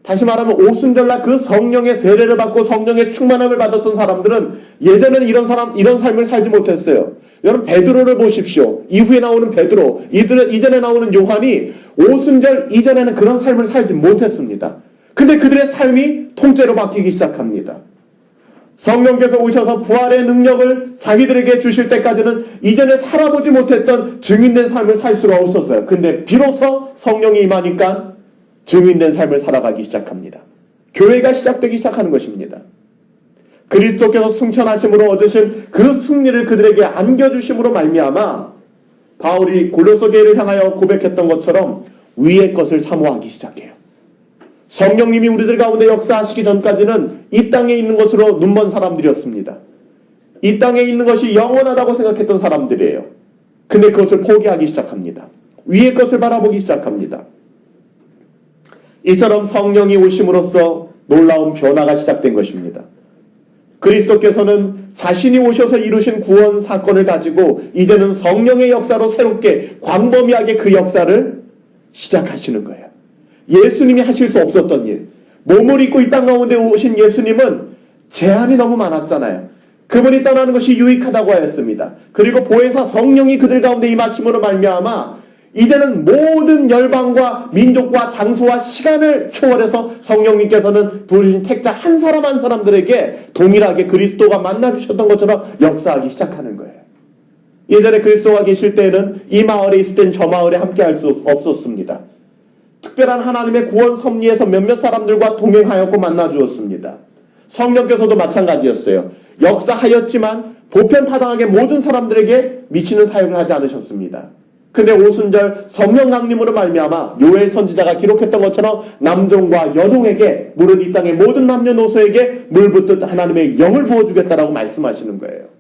다시 말하면 오순절날 그 성령의 세례를 받고 성령의 충만함을 받았던 사람들은 예전에는 이런 삶을 살지 못했어요. 여러분 베드로를 보십시오. 이후에 나오는 베드로, 이전에 나오는 요한이 오순절 이전에는 그런 삶을 살지 못했습니다. 근데 그들의 삶이 통째로 바뀌기 시작합니다. 성령께서 오셔서 부활의 능력을 자기들에게 주실 때까지는 이전에 살아보지 못했던 증인된 삶을 살 수가 없었어요. 근데 비로소 성령이 임하니까 증인된 삶을 살아가기 시작합니다. 교회가 시작되기 시작하는 것입니다. 그리스도께서 승천하심으로 얻으신 그 승리를 그들에게 안겨주심으로 말미암아 바울이 골로새 교회를 향하여 고백했던 것처럼 위의 것을 사모하기 시작해요. 성령님이 우리들 가운데 역사하시기 전까지는 이 땅에 있는 것으로 눈먼 사람들이었습니다. 이 땅에 있는 것이 영원하다고 생각했던 사람들이에요. 근데 그것을 포기하기 시작합니다. 위의 것을 바라보기 시작합니다. 이처럼 성령이 오심으로써 놀라운 변화가 시작된 것입니다. 그리스도께서는 자신이 오셔서 이루신 구원 사건을 가지고 이제는 성령의 역사로 새롭게 광범위하게 그 역사를 시작하시는 거예요. 예수님이 하실 수 없었던 일, 몸을 입고 이 땅 가운데 오신 예수님은 제한이 너무 많았잖아요. 그분이 떠나는 것이 유익하다고 하였습니다. 그리고 보혜사 성령이 그들 가운데 임하심으로 말미암아 이제는 모든 열방과 민족과 장소와 시간을 초월해서 성령님께서는 부르신 택자 한 사람 한 사람들에게 동일하게 그리스도가 만나주셨던 것처럼 역사하기 시작하는 거예요. 예전에 그리스도가 계실 때에는 이 마을에 있을 때는 저 마을에 함께할 수 없었습니다. 특별한 하나님의 구원 섭리에서 몇몇 사람들과 동행하였고 만나주었습니다. 성령께서도 마찬가지였어요. 역사하였지만 보편타당하게 모든 사람들에게 미치는 사역을 하지 않으셨습니다. 근데 오순절 성령 강림으로 말미암아 요엘 선지자가 기록했던 것처럼 남종과 여종에게 무릇 이 땅의 모든 남녀노소에게 물붓듯 하나님의 영을 부어주겠다라고 말씀하시는 거예요.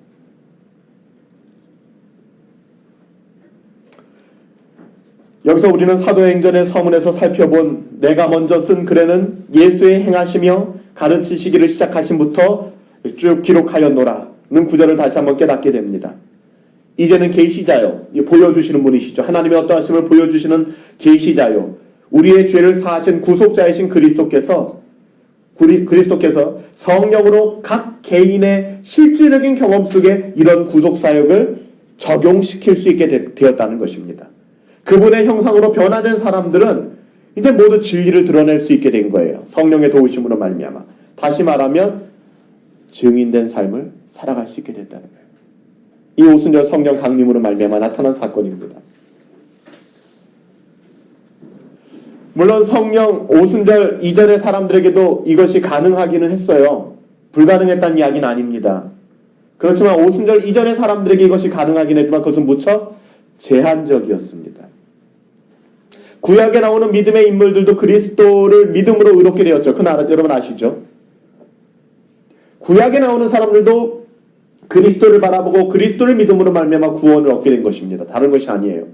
여기서 우리는 사도행전의 서문에서 살펴본 내가 먼저 쓴 글에는 예수의 행하시며 가르치시기를 시작하심부터 쭉 기록하였노라는 구절을 다시 한번 깨닫게 됩니다. 이제는 계시자요, 보여주시는 분이시죠. 하나님의 어떠하심을 보여주시는 계시자요, 우리의 죄를 사하신 구속자이신 그리스도께서 성령으로 각 개인의 실질적인 경험 속에 이런 구속사역을 적용시킬 수 있게 되었다는 것입니다. 그분의 형상으로 변화된 사람들은 이제 모두 진리를 드러낼 수 있게 된 거예요. 성령의 도우심으로 말미암아. 다시 말하면 증인된 삶을 살아갈 수 있게 됐다는 거예요. 이 오순절 성령 강림으로 말미암아 나타난 사건입니다. 물론 성령 오순절 이전의 사람들에게도 이것이 가능하기는 했어요. 불가능했다는 이야기는 아닙니다. 그렇지만 오순절 이전의 사람들에게 이것이 가능하긴 했지만 그것은 무척 제한적이었습니다. 구약에 나오는 믿음의 인물들도 그리스도를 믿음으로 의롭게 되었죠. 여러분 아시죠? 구약에 나오는 사람들도 그리스도를 바라보고 그리스도를 믿음으로 말미암아 구원을 얻게 된 것입니다. 다른 것이 아니에요.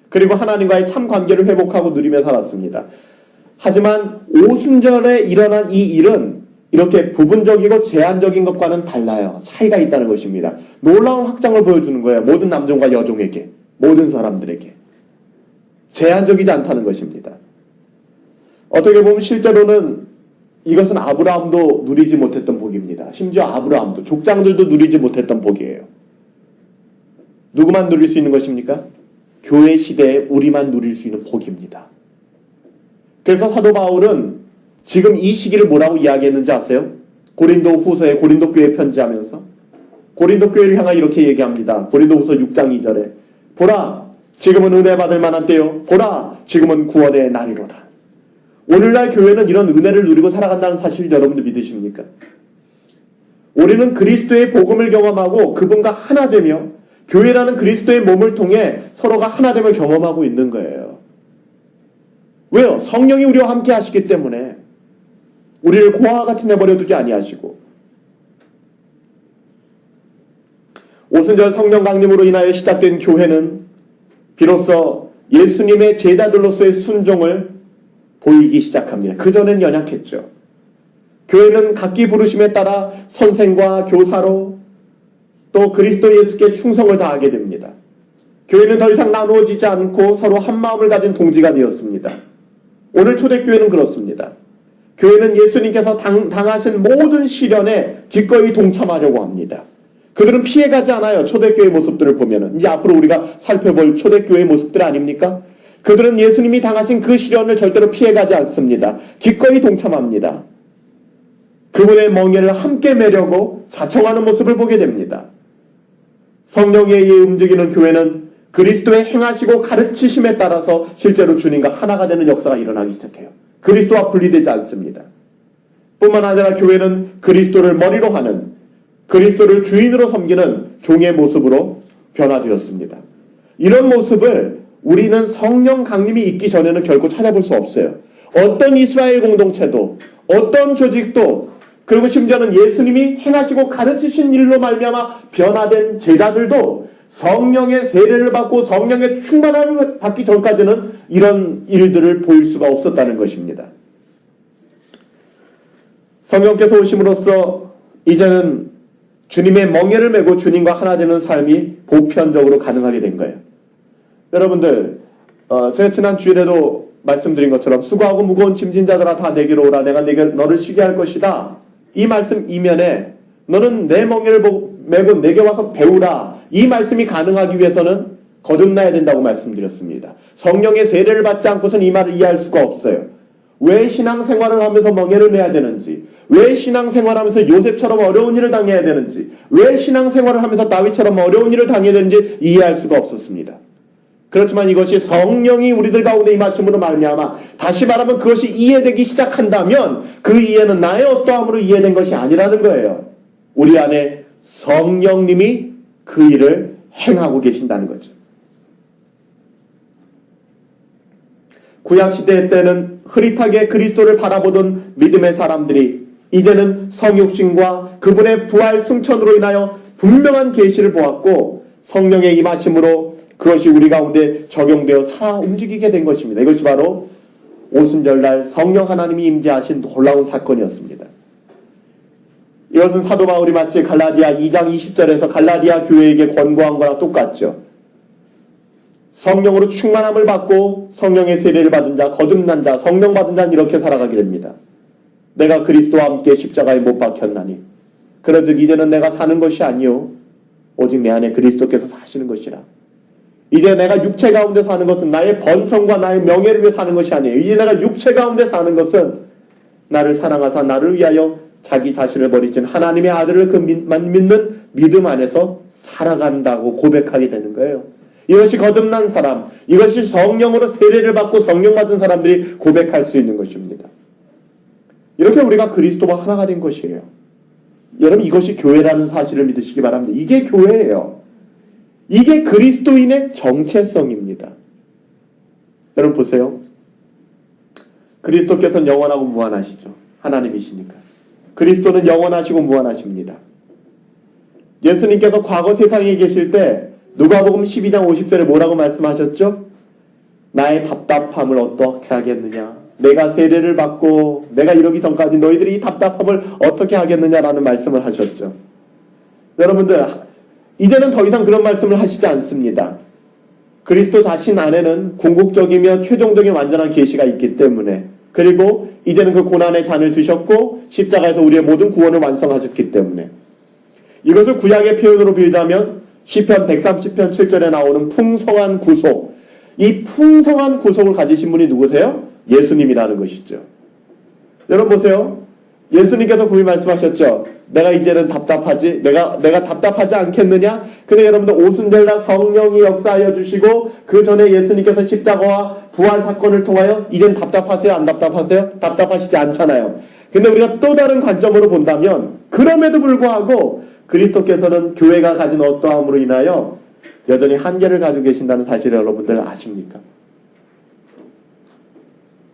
그리고 하나님과의 참 관계를 회복하고 누리며 살았습니다. 하지만 오순절에 일어난 이 일은 이렇게 부분적이고 제한적인 것과는 달라요. 차이가 있다는 것입니다. 놀라운 확장을 보여주는 거예요. 모든 남종과 여종에게, 모든 사람들에게. 제한적이지 않다는 것입니다. 어떻게 보면 실제로는 이것은 아브라함도 누리지 못했던 복입니다. 심지어 아브라함도, 족장들도 누리지 못했던 복이에요. 누구만 누릴 수 있는 것입니까? 교회 시대에 우리만 누릴 수 있는 복입니다. 그래서 사도 바울은 지금 이 시기를 뭐라고 이야기했는지 아세요? 고린도 후서에 고린도 교회에 편지하면서 고린도 교회를 향하 이렇게 얘기합니다. 고린도 후서 6장 2절에 보라 지금은 은혜 받을 만한 때요, 보라 지금은 구원의 날이로다. 오늘날 교회는 이런 은혜를 누리고 살아간다는 사실 여러분들 믿으십니까? 우리는 그리스도의 복음을 경험하고 그분과 하나 되며 교회라는 그리스도의 몸을 통해 서로가 하나 됨을 경험하고 있는 거예요. 왜요? 성령이 우리와 함께 하시기 때문에 우리를 고아와 같이 내버려 두지 아니하시고 오순절 성령 강림으로 인하여 시작된 교회는 비로소 예수님의 제자들로서의 순종을 보이기 시작합니다. 그전엔 연약했죠. 교회는 각기 부르심에 따라 선생과 교사로 또 그리스도 예수께 충성을 다하게 됩니다. 교회는 더 이상 나누어지지 않고 서로 한 마음을 가진 동지가 되었습니다. 오늘 초대교회는 그렇습니다. 교회는 예수님께서 당하신 모든 시련에 기꺼이 동참하려고 합니다. 그들은 피해가지 않아요. 초대교회 모습들을 보면은. 이제 앞으로 우리가 살펴볼 초대교회 모습들 아닙니까? 그들은 예수님이 당하신 그 시련을 절대로 피해가지 않습니다. 기꺼이 동참합니다. 그분의 멍에를 함께 매려고 자청하는 모습을 보게 됩니다. 성령에 의해 움직이는 교회는 그리스도의 행하시고 가르치심에 따라서 실제로 주님과 하나가 되는 역사가 일어나기 시작해요. 그리스도와 분리되지 않습니다. 뿐만 아니라 교회는 그리스도를 머리로 하는, 그리스도를 주인으로 섬기는 종의 모습으로 변화되었습니다. 이런 모습을 우리는 성령 강림이 있기 전에는 결코 찾아볼 수 없어요. 어떤 이스라엘 공동체도, 어떤 조직도, 그리고 심지어는 예수님이 행하시고 가르치신 일로 말미암아 변화된 제자들도 성령의 세례를 받고 성령의 충만함을 받기 전까지는 이런 일들을 보일 수가 없었다는 것입니다. 성령께서 오심으로써 이제는 주님의 멍에를 메고 주님과 하나 되는 삶이 보편적으로 가능하게 된 거예요. 여러분들, 제가 지난 주일에도 말씀드린 것처럼 수고하고 무거운 짐진 자들아 다 내게로 오라. 내가 너를 쉬게 할 것이다. 이 말씀 이면에 너는 내 멍에를 메고 내게 와서 배우라. 이 말씀이 가능하기 위해서는 거듭나야 된다고 말씀드렸습니다. 성령의 세례를 받지 않고서는 이 말을 이해할 수가 없어요. 왜 신앙생활을 하면서 멍에를 메야 되는지, 왜 신앙생활을 하면서 요셉처럼 어려운 일을 당해야 되는지, 왜 신앙생활을 하면서 다윗처럼 어려운 일을 당해야 되는지 이해할 수가 없었습니다. 그렇지만 이것이 성령이 우리들 가운데 임하심으로 말미암아, 다시 말하면 그것이 이해되기 시작한다면 그 이해는 나의 어떠함으로 이해된 것이 아니라는 거예요. 우리 안에 성령님이 그 일을 행하고 계신다는 거죠. 구약시대 때는 흐릿하게 그리스도를 바라보던 믿음의 사람들이 이제는 성육신과 그분의 부활 승천으로 인하여 분명한 계시를 보았고 성령의 임하심으로 그것이 우리 가운데 적용되어 살아 움직이게 된 것입니다. 이것이 바로 오순절날 성령 하나님이 임재하신 놀라운 사건이었습니다. 이것은 사도 바울이 마치 갈라디아 2장 20절에서 갈라디아 교회에게 권고한 거랑 똑같죠. 성령으로 충만함을 받고 성령의 세례를 받은 자, 거듭난 자, 성령 받은 자는 이렇게 살아가게 됩니다. 내가 그리스도와 함께 십자가에 못 박혔나니 그러즉 이제는 내가 사는 것이 아니요 오직 내 안에 그리스도께서 사시는 것이라. 이제 내가 육체 가운데 사는 것은 나의 번성과 나의 명예를 위해 사는 것이 아니에요. 이제 내가 육체 가운데 사는 것은 나를 사랑하사 나를 위하여 자기 자신을 버리신 하나님의 아들을 그만 믿는 믿음 안에서 살아간다고 고백하게 되는 거예요. 이것이 거듭난 사람, 이것이 성령으로 세례를 받고 성령 받은 사람들이 고백할 수 있는 것입니다. 이렇게 우리가 그리스도와 하나가 된 것이에요. 여러분, 이것이 교회라는 사실을 믿으시기 바랍니다. 이게 교회예요. 이게 그리스도인의 정체성입니다. 여러분 보세요. 그리스도께서는 영원하고 무한하시죠. 하나님이시니까. 그리스도는 영원하시고 무한하십니다. 예수님께서 과거 세상에 계실 때 누가복음 12장 50절에 뭐라고 말씀하셨죠? 나의 답답함을 어떻게 하겠느냐? 내가 세례를 받고 내가 이러기 전까지 너희들이 이 답답함을 어떻게 하겠느냐라는 말씀을 하셨죠. 여러분들, 이제는 더 이상 그런 말씀을 하시지 않습니다. 그리스도 자신 안에는 궁극적이며 최종적인 완전한 계시가 있기 때문에, 그리고 이제는 그 고난의 잔을 드셨고 십자가에서 우리의 모든 구원을 완성하셨기 때문에, 이것을 구약의 표현으로 빌자면 시편 130편 7절에 나오는 풍성한 구속, 이 풍성한 구속을 가지신 분이 누구세요? 예수님이라는 것이죠. 여러분 보세요. 예수님께서 분명히 말씀하셨죠. 내가 이제는 답답하지? 내가 답답하지 않겠느냐? 근데 여러분들 오순절날 성령이 역사하여 주시고 그 전에 예수님께서 십자가와 부활 사건을 통하여 이젠 답답하세요? 안 답답하세요? 답답하시지 않잖아요. 근데 우리가 또 다른 관점으로 본다면 그럼에도 불구하고 그리스도께서는 교회가 가진 어떠함으로 인하여 여전히 한계를 가지고 계신다는 사실을 여러분들 아십니까?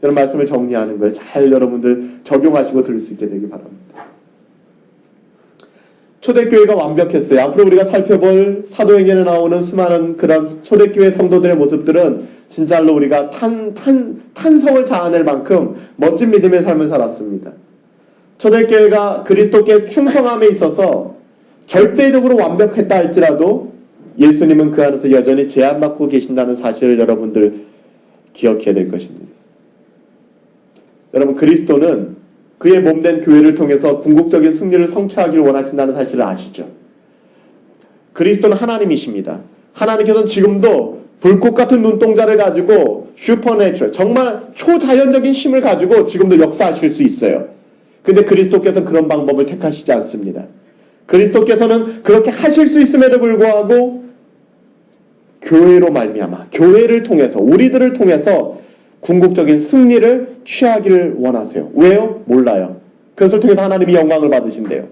이런 말씀을 정리하는 거예요. 잘 여러분들 적용하시고 들을 수 있게 되기 바랍니다. 초대교회가 완벽했어요. 앞으로 우리가 살펴볼 사도행전에 나오는 수많은 그런 초대교회 성도들의 모습들은 진짜로 우리가 탄성을 자아낼 만큼 멋진 믿음의 삶을 살았습니다. 초대교회가 그리스도께 충성함에 있어서 절대적으로 완벽했다 할지라도 예수님은 그 안에서 여전히 제한받고 계신다는 사실을 여러분들 기억해야 될 것입니다. 여러분, 그리스도는 그의 몸된 교회를 통해서 궁극적인 승리를 성취하기를 원하신다는 사실을 아시죠? 그리스도는 하나님이십니다. 하나님께서는 지금도 불꽃 같은 눈동자를 가지고 슈퍼내추럴, 정말 초자연적인 힘을 가지고 지금도 역사하실 수 있어요. 근데 그리스도께서는 그런 방법을 택하시지 않습니다. 그리스도께서는 그렇게 하실 수 있음에도 불구하고 교회로 말미암아, 교회를 통해서, 우리들을 통해서 궁극적인 승리를 취하기를 원하세요. 왜요? 몰라요. 그것을 통해서 하나님이 영광을 받으신대요.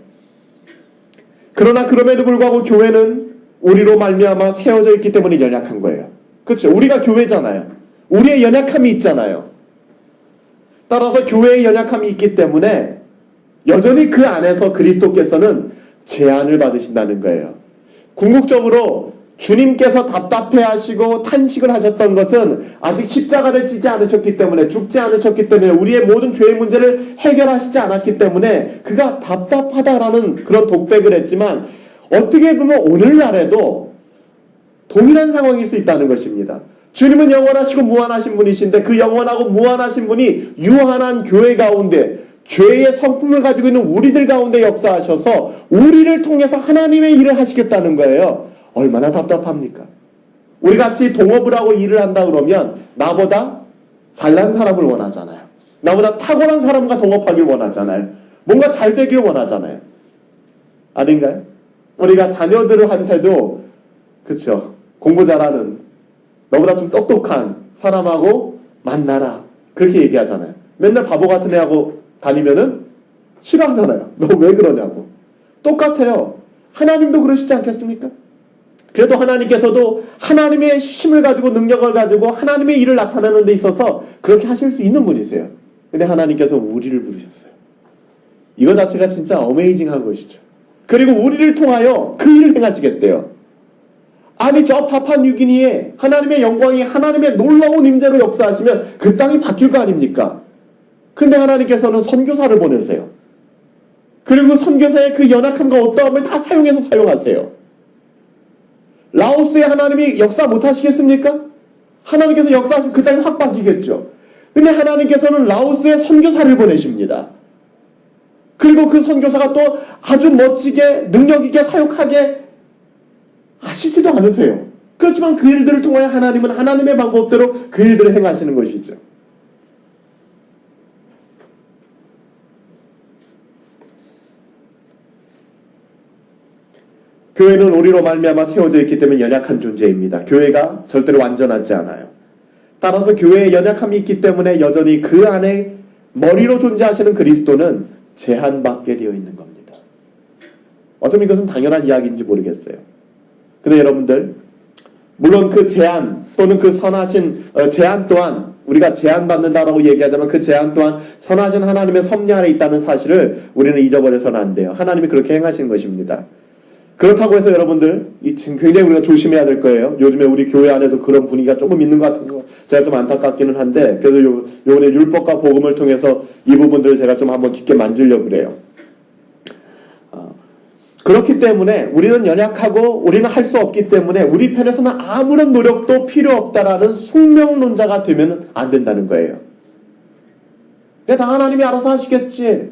그러나 그럼에도 불구하고 교회는 우리로 말미암아 세워져 있기 때문에 연약한 거예요. 그렇죠? 우리가 교회잖아요. 우리의 연약함이 있잖아요. 따라서 교회의 연약함이 있기 때문에 여전히 그 안에서 그리스도께서는 제한을 받으신다는 거예요. 궁극적으로 주님께서 답답해하시고 탄식을 하셨던 것은 아직 십자가를 지지 않으셨기 때문에, 죽지 않으셨기 때문에, 우리의 모든 죄의 문제를 해결하시지 않았기 때문에 그가 답답하다라는 그런 독백을 했지만 어떻게 보면 오늘날에도 동일한 상황일 수 있다는 것입니다. 주님은 영원하시고 무한하신 분이신데 그 영원하고 무한하신 분이 유한한 교회 가운데 죄의 성품을 가지고 있는 우리들 가운데 역사하셔서 우리를 통해서 하나님의 일을 하시겠다는 거예요. 얼마나 답답합니까? 우리 같이 동업을 하고 일을 한다 그러면 나보다 잘난 사람을 원하잖아요. 나보다 탁월한 사람과 동업하길 원하잖아요. 뭔가 잘 되길 원하잖아요. 아닌가요? 우리가 자녀들한테도 그쵸, 공부 잘하는 너보다 좀 똑똑한 사람하고 만나라 그렇게 얘기하잖아요. 맨날 바보 같은 애하고 다니면은 싫어하잖아요. 너 왜 그러냐고. 똑같아요. 하나님도 그러시지 않겠습니까? 그래도 하나님께서도 하나님의 힘을 가지고 능력을 가지고 하나님의 일을 나타내는 데 있어서 그렇게 하실 수 있는 분이세요. 근데 하나님께서 우리를 부르셨어요. 이거 자체가 진짜 어메이징한 것이죠. 그리고 우리를 통하여 그 일을 행하시겠대요. 아니 저 파푸아뉴기니에 하나님의 영광이 하나님의 놀라운 임재로 역사하시면 그 땅이 바뀔 거 아닙니까? 근데 하나님께서는 선교사를 보내세요. 그리고 선교사의 그 연약함과 어떠함을 다 사용해서 사용하세요. 라오스에 하나님이 역사 못하시겠습니까? 하나님께서 역사하시면 그 땅이 확 바뀌겠죠. 근데 하나님께서는 라오스에 선교사를 보내십니다. 그리고 그 선교사가 또 아주 멋지게 능력있게 사역하게 하시지도 않으세요. 그렇지만 그 일들을 통하여 하나님은 하나님의 방법대로 그 일들을 행하시는 것이죠. 교회는 우리로 말미암아 세워져 있기 때문에 연약한 존재입니다. 교회가 절대로 완전하지 않아요. 따라서 교회에 연약함이 있기 때문에 여전히 그 안에 머리로 존재하시는 그리스도는 제한받게 되어 있는 겁니다. 어쩌면 이것은 당연한 이야기인지 모르겠어요. 근데 여러분들, 물론 그 제한 또는 그 선하신 제한 또한 우리가 제한받는다라고 얘기하자면 그 제한 또한 선하신 하나님의 섭리 안에 있다는 사실을 우리는 잊어버려서는 안 돼요. 하나님이 그렇게 행하신 것입니다. 그렇다고 해서 여러분들 굉장히 우리가 조심해야 될 거예요. 요즘에 우리 교회 안에도 그런 분위기가 조금 있는 것 같아서 제가 좀 안타깝기는 한데 그래서 요번에 율법과 복음을 통해서 이 부분들을 제가 좀 한번 깊게 만지려고 그래요. 그렇기 때문에 우리는 연약하고 우리는 할 수 없기 때문에 우리 편에서는 아무런 노력도 필요 없다라는 숙명론자가 되면 안 된다는 거예요. 다 하나님이 알아서 하시겠지.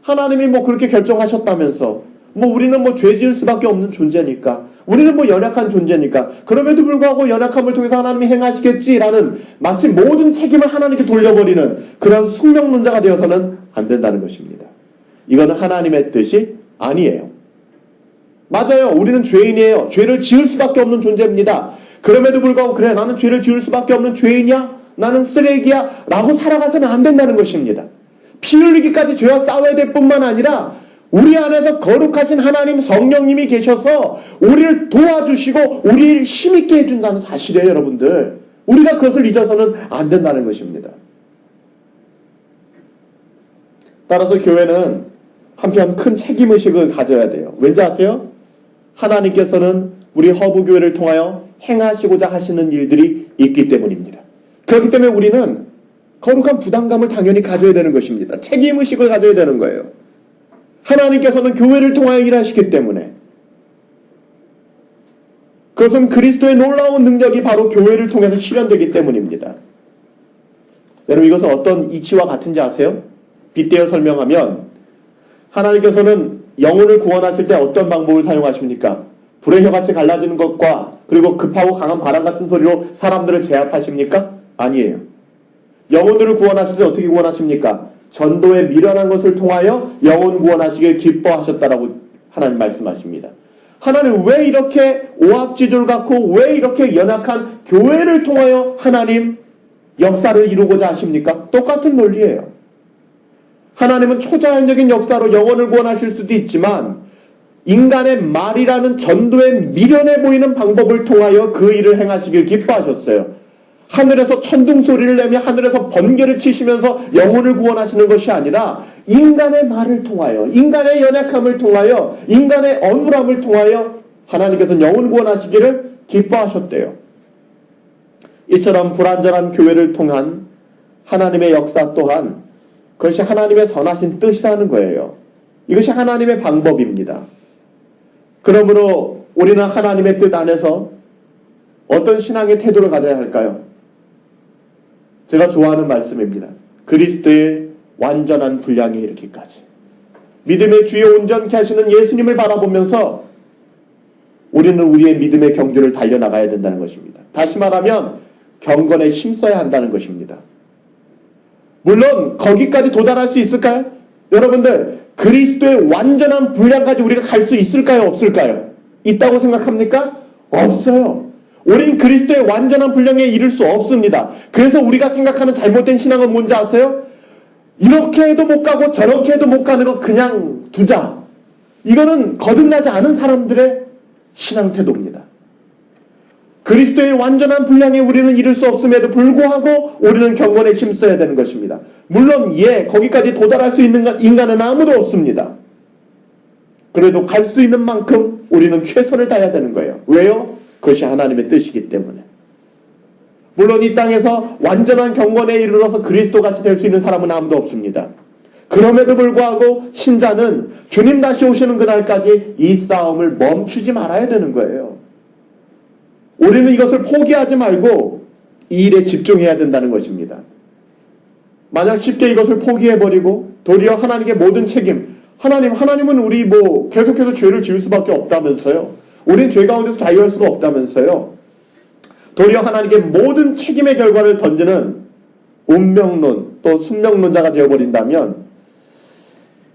하나님이 뭐 그렇게 결정하셨다면서 뭐 우리는 뭐 죄 지을 수밖에 없는 존재니까 우리는 뭐 연약한 존재니까 그럼에도 불구하고 연약함을 통해서 하나님이 행하시겠지라는 마치 모든 책임을 하나님께 돌려버리는 그런 숙명론자가 되어서는 안 된다는 것입니다. 이거는 하나님의 뜻이 아니에요. 맞아요. 우리는 죄인이에요. 죄를 지을 수밖에 없는 존재입니다. 그럼에도 불구하고 그래 나는 죄를 지을 수밖에 없는 죄인이야? 나는 쓰레기야? 라고 살아가서는 안 된다는 것입니다. 피 흘리기까지 죄와 싸워야 될 뿐만 아니라 우리 안에서 거룩하신 하나님 성령님이 계셔서 우리를 도와주시고 우리를 힘있게 해준다는 사실이에요, 여러분들. 우리가 그것을 잊어서는 안 된다는 것입니다. 따라서 교회는 한편 큰 책임의식을 가져야 돼요. 왠지 아세요? 하나님께서는 우리 허브교회를 통하여 행하시고자 하시는 일들이 있기 때문입니다. 그렇기 때문에 우리는 거룩한 부담감을 당연히 가져야 되는 것입니다. 책임의식을 가져야 되는 거예요. 하나님께서는 교회를 통하여 일하시기 때문에 그것은 그리스도의 놀라운 능력이 바로 교회를 통해서 실현되기 때문입니다. 여러분 이것은 어떤 이치와 같은지 아세요? 빗대어 설명하면 하나님께서는 영혼을 구원하실 때 어떤 방법을 사용하십니까? 불의 혀같이 갈라지는 것과 그리고 급하고 강한 바람 같은 소리로 사람들을 제압하십니까? 아니에요. 영혼들을 구원하실 때 어떻게 구원하십니까? 전도에 미련한 것을 통하여 영혼 구원하시길 기뻐하셨다라고 하나님 말씀하십니다. 하나님 왜 이렇게 오합지졸 같고 왜 이렇게 연약한 교회를 통하여 하나님 역사를 이루고자 하십니까? 똑같은 논리예요. 하나님은 초자연적인 역사로 영혼을 구원하실 수도 있지만 인간의 말이라는 전도에 미련해 보이는 방법을 통하여 그 일을 행하시길 기뻐하셨어요. 하늘에서 천둥 소리를 내며 하늘에서 번개를 치시면서 영혼을 구원하시는 것이 아니라 인간의 말을 통하여 인간의 연약함을 통하여 인간의 어눌함을 통하여 하나님께서는 영혼 구원하시기를 기뻐하셨대요. 이처럼 불완전한 교회를 통한 하나님의 역사 또한 그것이 하나님의 선하신 뜻이라는 거예요. 이것이 하나님의 방법입니다. 그러므로 우리는 하나님의 뜻 안에서 어떤 신앙의 태도를 가져야 할까요? 제가 좋아하는 말씀입니다. 그리스도의 완전한 분량에 이르기까지. 믿음의 주에 온전케 하시는 예수님을 바라보면서 우리는 우리의 믿음의 경주를 달려나가야 된다는 것입니다. 다시 말하면 경건에 힘써야 한다는 것입니다. 물론 거기까지 도달할 수 있을까요? 여러분들 그리스도의 완전한 분량까지 우리가 갈 수 있을까요? 없을까요? 있다고 생각합니까? 없어요. 우린 그리스도의 완전한 분량에 이를 수 없습니다. 그래서 우리가 생각하는 잘못된 신앙은 뭔지 아세요? 이렇게 해도 못 가고 저렇게 해도 못 가는 거 그냥 두자. 이거는 거듭나지 않은 사람들의 신앙 태도입니다. 그리스도의 완전한 분량에 우리는 이를 수 없음에도 불구하고 우리는 경건에 힘써야 되는 것입니다. 물론 거기까지 도달할 수 있는 인간은 아무도 없습니다. 그래도 갈 수 있는 만큼 우리는 최선을 다해야 되는 거예요. 왜요? 그것이 하나님의 뜻이기 때문에. 물론 이 땅에서 완전한 경건에 이르러서 그리스도같이 될 수 있는 사람은 아무도 없습니다. 그럼에도 불구하고 신자는 주님 다시 오시는 그날까지 이 싸움을 멈추지 말아야 되는 거예요. 우리는 이것을 포기하지 말고 이 일에 집중해야 된다는 것입니다. 만약 쉽게 이것을 포기해버리고 도리어 하나님께 모든 책임, 하나님은 우리 계속해서 죄를 지을 수밖에 없다면서요. 우린 죄 가운데서 자유할 수가 없다면서요. 도리어 하나님께 모든 책임의 결과를 던지는 운명론 또 숙명론자가 되어버린다면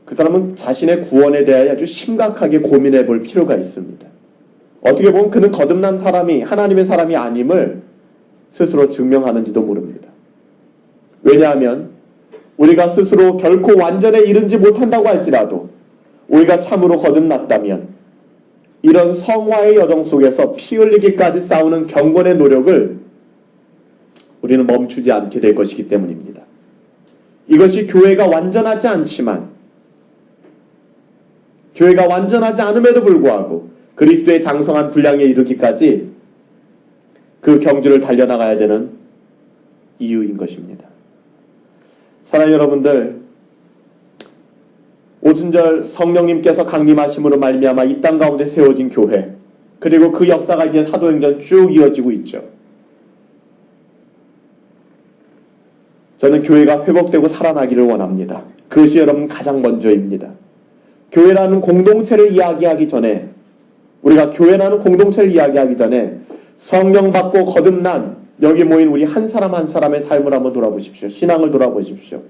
그 사람은 자신의 구원에 대하여 아주 심각하게 고민해 볼 필요가 있습니다. 어떻게 보면 그는 거듭난 사람이 하나님의 사람이 아님을 스스로 증명하는지도 모릅니다. 왜냐하면 우리가 스스로 결코 완전에 이르지 못한다고 할지라도 우리가 참으로 거듭났다면 이런 성화의 여정 속에서 피 흘리기까지 싸우는 경건의 노력을 우리는 멈추지 않게 될 것이기 때문입니다. 이것이 교회가 완전하지 않지만 교회가 완전하지 않음에도 불구하고 그리스도의 장성한 분량에 이르기까지 그 경주를 달려나가야 되는 이유인 것입니다. 사랑하는 여러분들, 오순절 성령님께서 강림하심으로 말미암아 이 땅 가운데 세워진 교회, 그리고 그 역사가 이제 사도행전 쭉 이어지고 있죠. 저는 교회가 회복되고 살아나기를 원합니다. 그것이 여러분 가장 먼저입니다. 교회라는 공동체를 이야기하기 전에, 우리가 교회라는 공동체를 이야기하기 전에 성령 받고 거듭난 여기 모인 우리 한 사람 한 사람의 삶을 한번 돌아보십시오. 신앙을 돌아보십시오.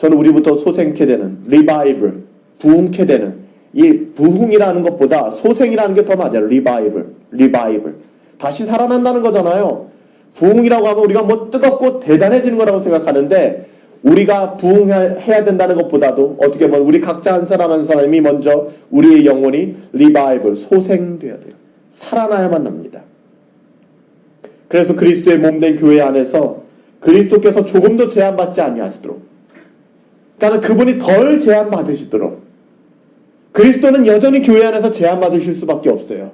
저는 우리부터 소생케 되는 리바이벌, 부흥케 되는 이 부흥이라는 것보다 소생이라는 게 더 맞아요. 리바이벌. 다시 살아난다는 거잖아요. 부흥이라고 하면 우리가 뭐 뜨겁고 대단해지는 거라고 생각하는데 우리가 부흥해야 된다는 것보다도 어떻게 보면 우리 각자 한 사람 한 사람이 먼저 우리의 영혼이 리바이벌, 소생돼야 돼요. 살아나야만 납니다. 그래서 그리스도의 몸된 교회 안에서 그리스도께서 조금 더 제한받지 아니하시도록, 그러니까 그분이 덜 제한받으시도록, 그리스도는 여전히 교회 안에서 제한받으실 수밖에 없어요.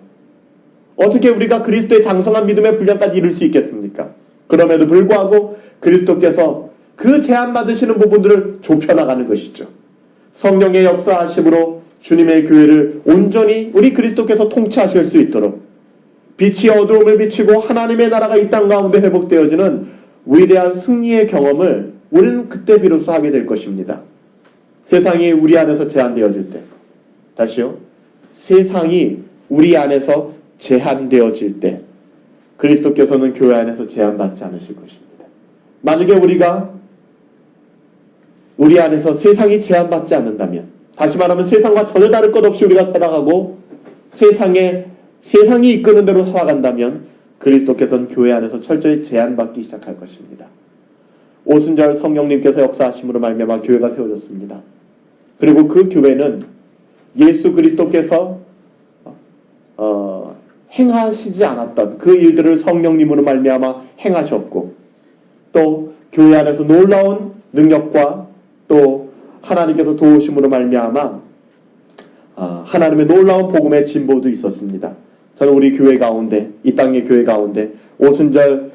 어떻게 우리가 그리스도의 장성한 믿음의 분량까지 이룰 수 있겠습니까? 그럼에도 불구하고 그리스도께서 그 제한받으시는 부분들을 좁혀나가는 것이죠. 성령의 역사하심으로 주님의 교회를 온전히 우리 그리스도께서 통치하실 수 있도록 빛이 어두움을 비치고 하나님의 나라가 이 땅 가운데 회복되어지는 위대한 승리의 경험을 우리는 그때 비로소 하게 될 것입니다. 세상이 우리 안에서 제한되어질 때, 다시요, 세상이 우리 안에서 제한되어질 때 그리스도께서는 교회 안에서 제한받지 않으실 것입니다. 만약에 우리가 우리 안에서 세상이 제한받지 않는다면, 다시 말하면 세상과 전혀 다를 것 없이 우리가 살아가고 세상이 이끄는 대로 살아간다면 그리스도께서는 교회 안에서 철저히 제한받기 시작할 것입니다. 오순절 성령님께서 역사하심으로 말미암아 교회가 세워졌습니다. 그리고 그 교회는 예수 그리스도께서 행하시지 않았던 그 일들을 성령님으로 말미암아 행하셨고, 또 교회 안에서 놀라운 능력과 또 하나님께서 도우심으로 말미암아 하나님의 놀라운 복음의 진보도 있었습니다. 저는 우리 교회 가운데, 이 땅의 교회 가운데 오순절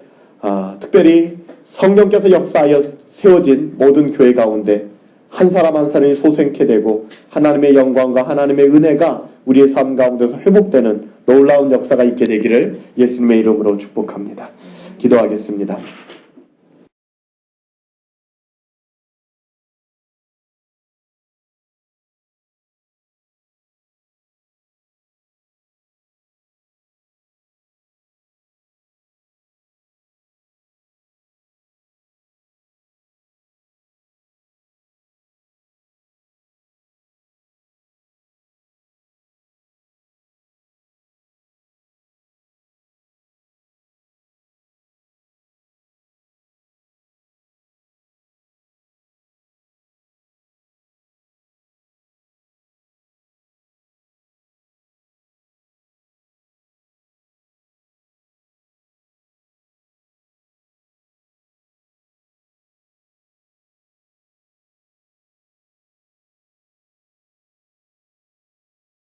특별히 성령께서 역사하여 세워진 모든 교회 가운데 한 사람 한 사람이 소생케 되고 하나님의 영광과 하나님의 은혜가 우리의 삶 가운데서 회복되는 놀라운 역사가 있게 되기를 예수님의 이름으로 축복합니다. 기도하겠습니다.